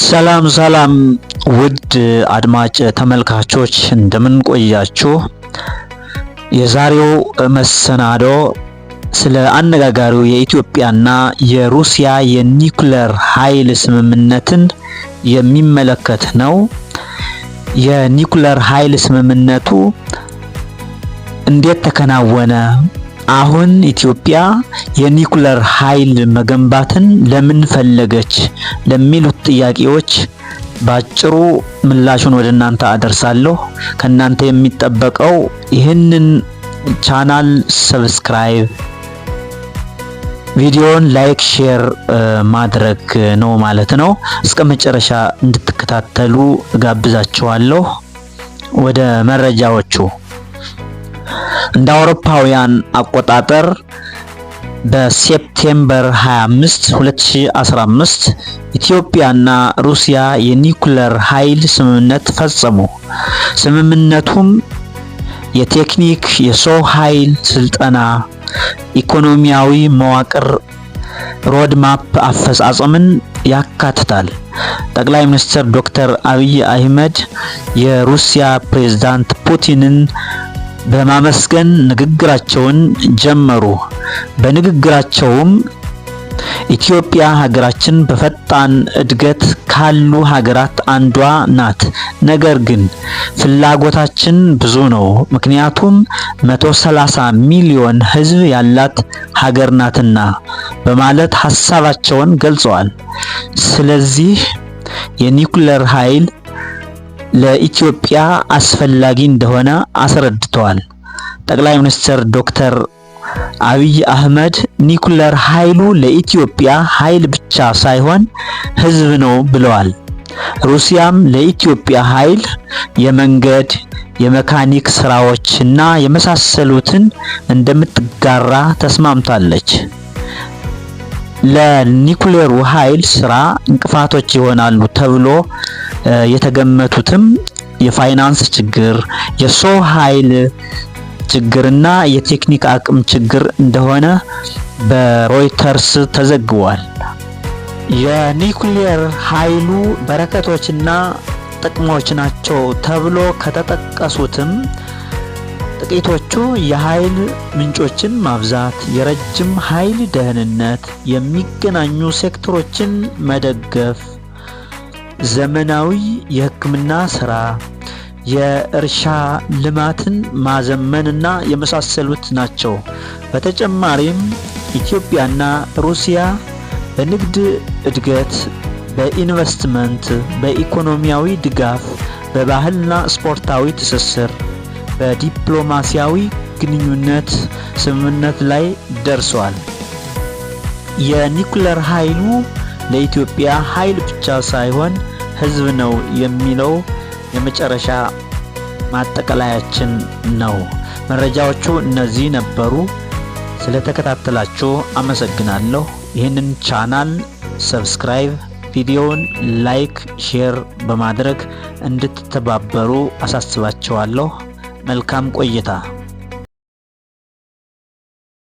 ሰላም ሰላም ውድ አድማጭ ተመልካቾች እንደምን ቆያችሁ? የዛሬው መሰናዶ ስለ አነጋጋሪው የኢትዮጵያና የሩሲያ የኒውክሌር ኃይል ስምምነትን የሚመለከት ነው። የኒውክሌር ኃይል ስምምነቱ እንዴት ተከናወነ? አሁን ኢትዮጵያ የኒውክሌር ኃይል መገንባትን ለምን ፈለገች? ለሚሉት ጥያቄዎች ባጭሩ ምላሹን ወደ እናንተ አደርሳለሁ። ከናንተ የሚጠበቀው ይህንን ቻናል ሰብስክራይብ፣ ቪዲዮን ላይክ፣ ሼር ማድረግ ነው ማለት ነው። እስከ መጨረሻ እንድትከታተሉ ጋብዛችኋለሁ። ወደ መረጃዎቹ እንደ አውሮፓውያን አቆጣጠር በሴፕቴምበር 25 2015 ኢትዮጵያና ሩሲያ የኒውክሌር ኃይል ስምምነት ፈጸሙ። ስምምነቱም የቴክኒክ፣ የሰው ኃይል ስልጠና፣ ኢኮኖሚያዊ መዋቅር ሮድማፕ አፈጻጸምን ያካትታል። ጠቅላይ ሚኒስትር ዶክተር አብይ አህመድ የሩሲያ ፕሬዝዳንት ፑቲንን በማመስገን ንግግራቸውን ጀመሩ። በንግግራቸውም ኢትዮጵያ ሀገራችን በፈጣን እድገት ካሉ ሀገራት አንዷ ናት። ነገር ግን ፍላጎታችን ብዙ ነው፣ ምክንያቱም 130 ሚሊዮን ሕዝብ ያላት ሀገር ናትና በማለት ሀሳባቸውን ገልጸዋል። ስለዚህ የኒውክሌር ኃይል ለኢትዮጵያ አስፈላጊ እንደሆነ አስረድተዋል። ጠቅላይ ሚኒስትር ዶክተር አብይ አህመድ ኒውክሌር ኃይሉ ለኢትዮጵያ ኃይል ብቻ ሳይሆን ሕዝብ ነው ብለዋል። ሩሲያም ለኢትዮጵያ ኃይል የመንገድ፣ የመካኒክ ስራዎችና የመሳሰሉትን እንደምትጋራ ተስማምታለች። ለኒውክሌሩ ኃይል ስራ እንቅፋቶች ይሆናሉ ተብሎ የተገመቱትም የፋይናንስ ችግር፣ የሰው ኃይል ችግርና የቴክኒክ አቅም ችግር እንደሆነ በሮይተርስ ተዘግቧል። የኒውክሌር ኃይሉ በረከቶችና ጥቅሞች ናቸው ተብሎ ከተጠቀሱትም ጥቂቶቹ የኃይል ምንጮችን ማብዛት፣ የረጅም ኃይል ደህንነት፣ የሚገናኙ ሴክተሮችን መደገፍ፣ ዘመናዊ የሕክምና ስራ፣ የእርሻ ልማትን ማዘመንና የመሳሰሉት ናቸው። በተጨማሪም ኢትዮጵያና ሩሲያ በንግድ እድገት፣ በኢንቨስትመንት፣ በኢኮኖሚያዊ ድጋፍ፣ በባህልና ስፖርታዊ ትስስር፣ በዲፕሎማሲያዊ ግንኙነት ስምምነት ላይ ደርሰዋል። የኒውክሌር ኃይሉ ለኢትዮጵያ ኃይል ብቻ ሳይሆን ሕዝብ ነው የሚለው የመጨረሻ ማጠቃለያችን ነው። መረጃዎቹ እነዚህ ነበሩ። ስለተከታተላችሁ አመሰግናለሁ። ይህንን ቻናል ሰብስክራይብ፣ ቪዲዮውን ላይክ፣ ሼር በማድረግ እንድትተባበሩ አሳስባችኋለሁ። መልካም ቆይታ።